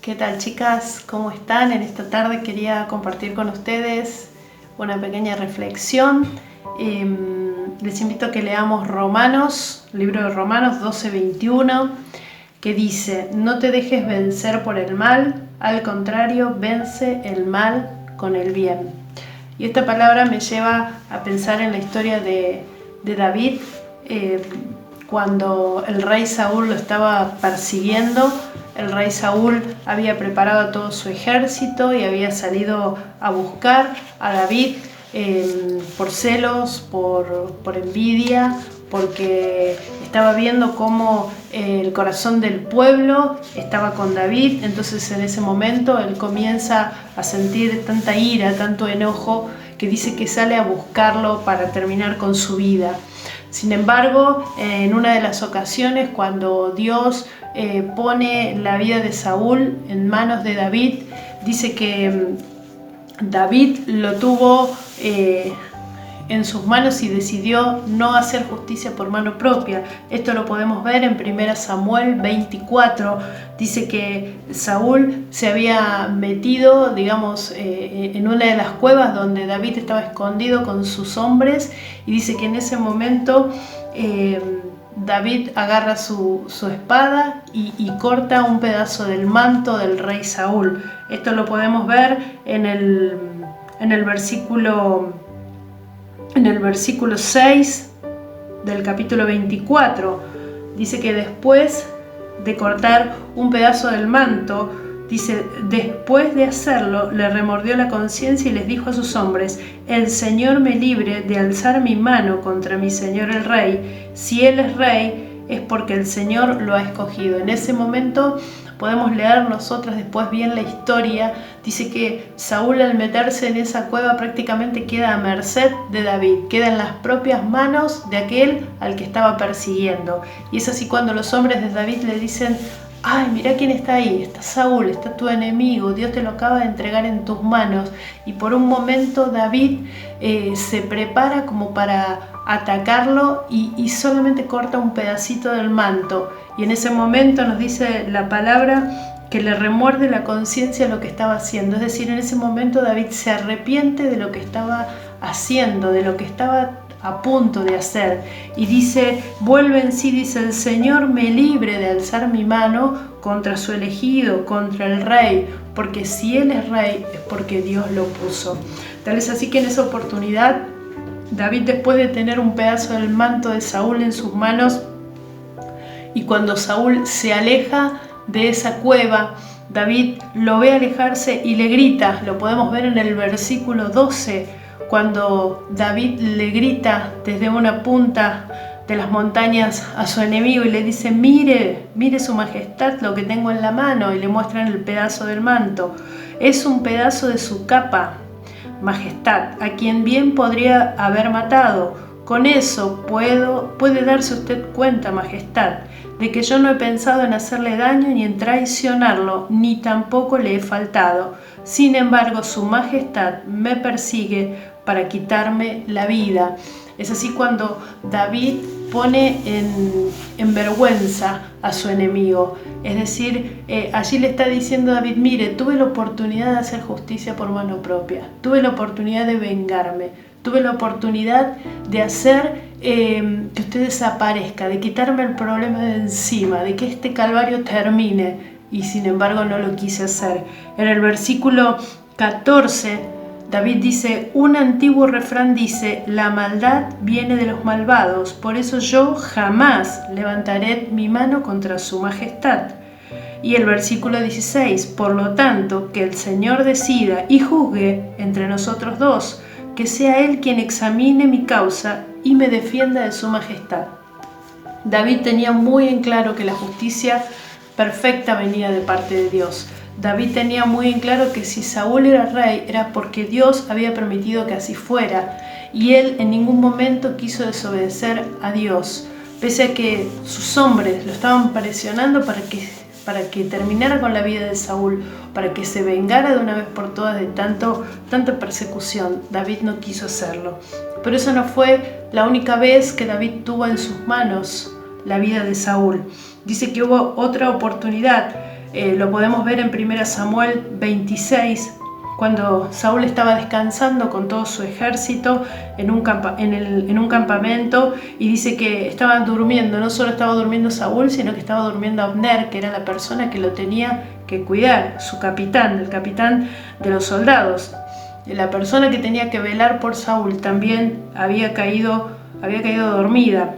¿Qué tal, chicas? ¿Cómo están? En esta tarde quería compartir con ustedes una pequeña reflexión. Les invito a que leamos Romanos, libro de Romanos 12:21, que dice: no te dejes vencer por el mal, al contrario, vence el mal con el bien. Y esta palabra me lleva a pensar en la historia de David, cuando el rey Saúl lo estaba persiguiendo. El rey Saúl había preparado a todo su ejército y había salido a buscar a David por celos, por envidia, porque estaba viendo cómo el corazón del pueblo estaba con David. Entonces en ese momento él comienza a sentir tanta ira, tanto enojo, que dice que sale a buscarlo para terminar con su vida. Sin embargo, en una de las ocasiones, cuando Dios pone la vida de Saúl en manos de David, dice que David lo tuvo en sus manos y decidió no hacer justicia por mano propia. Esto lo podemos ver en 1 Samuel 24. Dice que Saúl se había metido, en una de las cuevas donde David estaba escondido con sus hombres, y dice que en ese momento David agarra su espada y corta un pedazo del manto del rey Saúl. Esto lo podemos ver en el versículo 6 del capítulo 24. Dice que después de cortar un pedazo del manto, dice, después de hacerlo, le remordió la conciencia y les dijo a sus hombres: el Señor me libre de alzar mi mano contra mi señor el rey. Si él es rey, es porque el Señor lo ha escogido. En ese momento podemos leer nosotras después bien la historia. Dice que Saúl, al meterse en esa cueva, prácticamente queda a merced de David, queda en las propias manos de aquel al que estaba persiguiendo. Y es así cuando los hombres de David le dicen: ay, mira quién está ahí, está Saúl, está tu enemigo, Dios te lo acaba de entregar en tus manos. Y por un momento David se prepara como para atacarlo y solamente corta un pedacito del manto. Y en ese momento nos dice la palabra que le remuerde la conciencia lo que estaba haciendo. Es decir, en ese momento David se arrepiente de lo que estaba haciendo, de lo que estaba a punto de hacer, y dice, vuelve en sí, dice: el Señor me libre de alzar mi mano contra su elegido, contra el rey, porque si él es rey es porque Dios lo puso. Tal es así que en esa oportunidad David, después de tener un pedazo del manto de Saúl en sus manos, y cuando Saúl se aleja de esa cueva, David lo ve alejarse y le grita. Lo podemos ver en el versículo 12, cuando David le grita desde una punta de las montañas a su enemigo y le dice: mire su majestad lo que tengo en la mano, y le muestran el pedazo del manto. Es un pedazo de su capa, majestad, a quien bien podría haber matado. Con eso puede darse usted cuenta, majestad, de que yo no he pensado en hacerle daño ni en traicionarlo, ni tampoco le he faltado. Sin embargo, su majestad me persigue para quitarme la vida. Es así cuando David pone en vergüenza a su enemigo. Es decir, allí le está diciendo a David: mire, tuve la oportunidad de hacer justicia por mano propia, tuve la oportunidad de vengarme, tuve la oportunidad de hacer que usted desaparezca, de quitarme el problema de encima, de que este calvario termine, y sin embargo no lo quise hacer. En el versículo 14 David dice: un antiguo refrán dice, la maldad viene de los malvados, por eso yo jamás levantaré mi mano contra su majestad. Y el versículo 16, por lo tanto, que el Señor decida y juzgue entre nosotros dos, que sea Él quien examine mi causa y me defienda de su majestad. David tenía muy en claro que la justicia perfecta venía de parte de Dios. David tenía muy en claro que si Saúl era rey era porque Dios había permitido que así fuera, y él en ningún momento quiso desobedecer a Dios, pese a que sus hombres lo estaban presionando para que terminara con la vida de Saúl, para que se vengara de una vez por todas de tanta persecución. David no quiso hacerlo. Pero esa no fue la única vez que David tuvo en sus manos la vida de Saúl. Dice que hubo otra oportunidad Lo podemos ver en 1 Samuel 26, cuando Saúl estaba descansando con todo su ejército en un campamento, y dice que estaban durmiendo. No solo estaba durmiendo Saúl, sino que estaba durmiendo Abner, que era la persona que lo tenía que cuidar, su capitán, el capitán de los soldados. La persona que tenía que velar por Saúl también había caído dormida.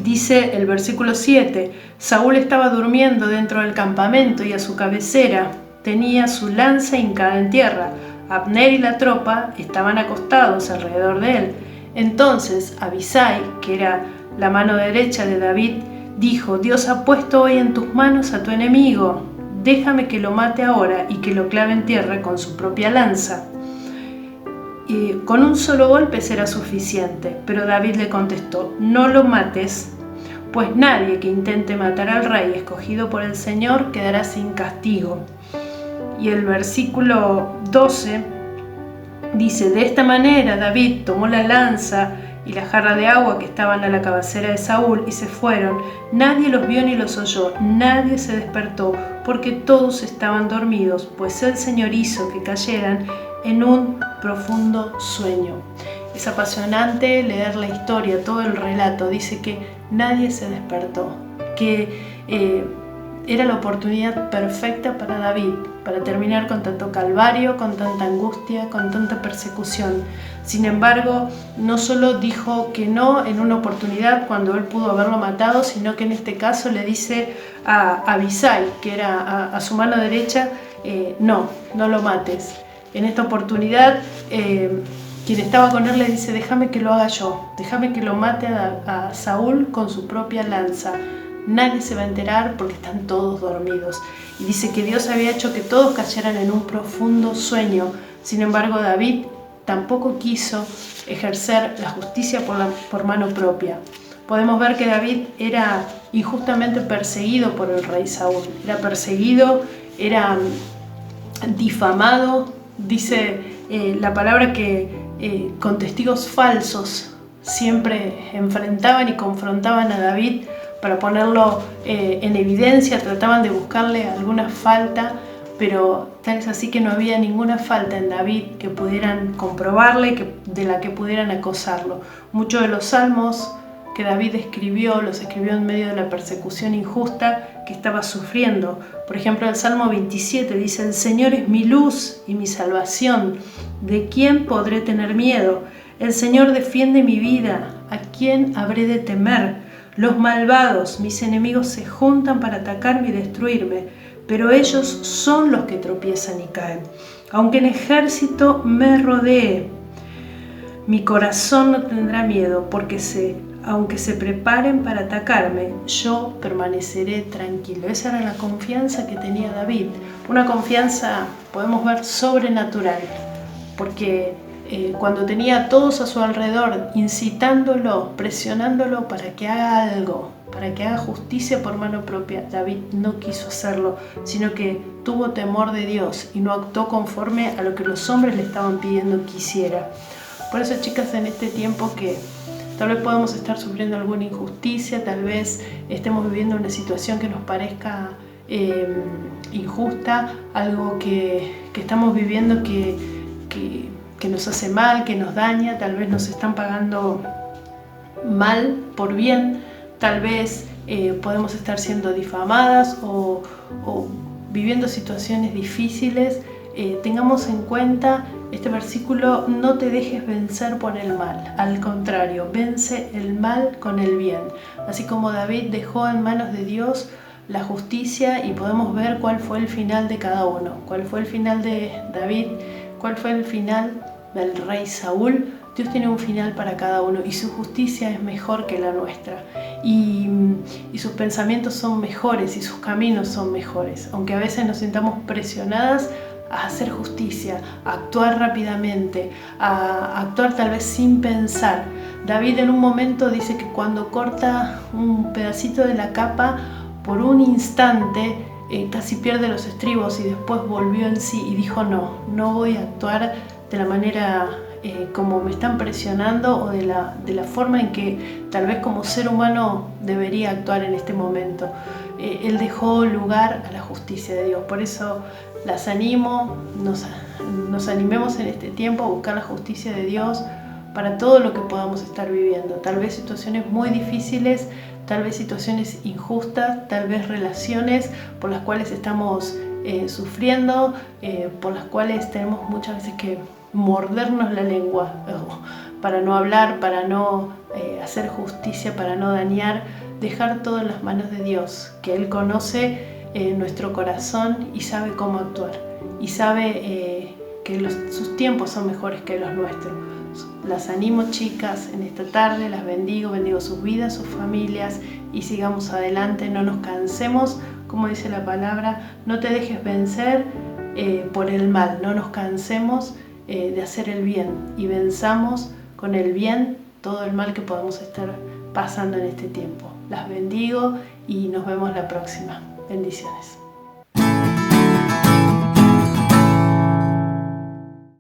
Dice el versículo 7, Saúl estaba durmiendo dentro del campamento y a su cabecera tenía su lanza hincada en tierra. Abner y la tropa estaban acostados alrededor de él. Entonces Abisai, que era la mano derecha de David, dijo: Dios ha puesto hoy en tus manos a tu enemigo. Déjame que lo mate ahora y que lo clave en tierra con su propia lanza. Con un solo golpe será suficiente. Pero David le contestó: no lo mates, pues nadie que intente matar al rey escogido por el Señor quedará sin castigo. Y el versículo 12 dice: de esta manera David tomó la lanza y la jarra de agua que estaban a la cabecera de Saúl y se fueron. Nadie los vio ni los oyó, nadie se despertó, porque todos estaban dormidos, pues el Señor hizo que cayeran en un profundo sueño. Es apasionante leer la historia, todo el relato. Dice que nadie se despertó, que era la oportunidad perfecta para David, para terminar con tanto calvario, con tanta angustia, con tanta persecución. Sin embargo, no solo dijo que no en una oportunidad cuando él pudo haberlo matado, sino que en este caso le dice a Abisai, que era a su mano derecha, no lo mates. En esta oportunidad, quien estaba con él le dice: déjame que lo haga yo, déjame que lo mate a Saúl con su propia lanza. Nadie se va a enterar porque están todos dormidos. Y dice que Dios había hecho que todos cayeran en un profundo sueño. Sin embargo, David tampoco quiso ejercer la justicia por mano propia. Podemos ver que David era injustamente perseguido por el rey Saúl. Era perseguido, era difamado. Dice la palabra que con testigos falsos siempre enfrentaban y confrontaban a David para ponerlo en evidencia. Trataban de buscarle alguna falta, pero tal es así que no había ninguna falta en David que pudieran comprobarle, de la que pudieran acosarlo. Muchos de los salmos que David escribió, los escribió en medio de la persecución injusta que estaba sufriendo. Por ejemplo, el Salmo 27 dice: el Señor es mi luz y mi salvación, ¿de quién podré tener miedo? El Señor defiende mi vida, ¿a quién habré de temer? Los malvados, mis enemigos, se juntan para atacarme y destruirme, pero ellos son los que tropiezan y caen. Aunque el ejército me rodee, mi corazón no tendrá miedo, porque aunque se preparen para atacarme, yo permaneceré tranquilo. Esa era la confianza que tenía David, una confianza, podemos ver, sobrenatural, porque cuando tenía a todos a su alrededor incitándolo, presionándolo para que haga algo, para que haga justicia por mano propia, David no quiso hacerlo, sino que tuvo temor de Dios y no actuó conforme a lo que los hombres le estaban pidiendo que hiciera. Por eso, chicas, en este tiempo que tal vez podamos estar sufriendo alguna injusticia, tal vez estemos viviendo una situación que nos parezca injusta, algo que estamos viviendo que nos hace mal, que nos daña, tal vez nos están pagando mal por bien, tal vez podemos estar siendo difamadas o viviendo situaciones difíciles. Tengamos en cuenta este versículo: no te dejes vencer por el mal, al contrario, vence el mal con el bien. Así como David dejó en manos de Dios la justicia, y podemos ver cuál fue el final de cada uno, cuál fue el final de David, cuál fue el final del rey Saúl. Dios tiene un final para cada uno y su justicia es mejor que la nuestra, y sus pensamientos son mejores y sus caminos son mejores. Aunque a veces nos sintamos presionadas a hacer justicia, a actuar rápidamente, a actuar tal vez sin pensar. David en un momento dice que cuando corta un pedacito de la capa, por un instante casi pierde los estribos, y después volvió en sí y dijo: no voy a actuar de la manera como me están presionando o de la forma en que tal vez como ser humano debería actuar en este momento. Él dejó lugar a la justicia de Dios. Por eso las animo, nos animemos en este tiempo a buscar la justicia de Dios para todo lo que podamos estar viviendo. Tal vez situaciones muy difíciles, tal vez situaciones injustas, tal vez relaciones por las cuales estamos sufriendo, por las cuales tenemos muchas veces que mordernos la lengua para no hablar, para no hacer justicia, para no dañar, dejar todo en las manos de Dios, que Él conoce nuestro corazón y sabe cómo actuar, y sabe que sus tiempos son mejores que los nuestros. Las animo, chicas, en esta tarde, las bendigo sus vidas, sus familias, y sigamos adelante, no nos cansemos, como dice la palabra, no te dejes vencer por el mal, no nos cansemos de hacer el bien, y venzamos con el bien todo el mal que podamos estar pasando en este tiempo. Las bendigo y nos vemos la próxima. Bendiciones.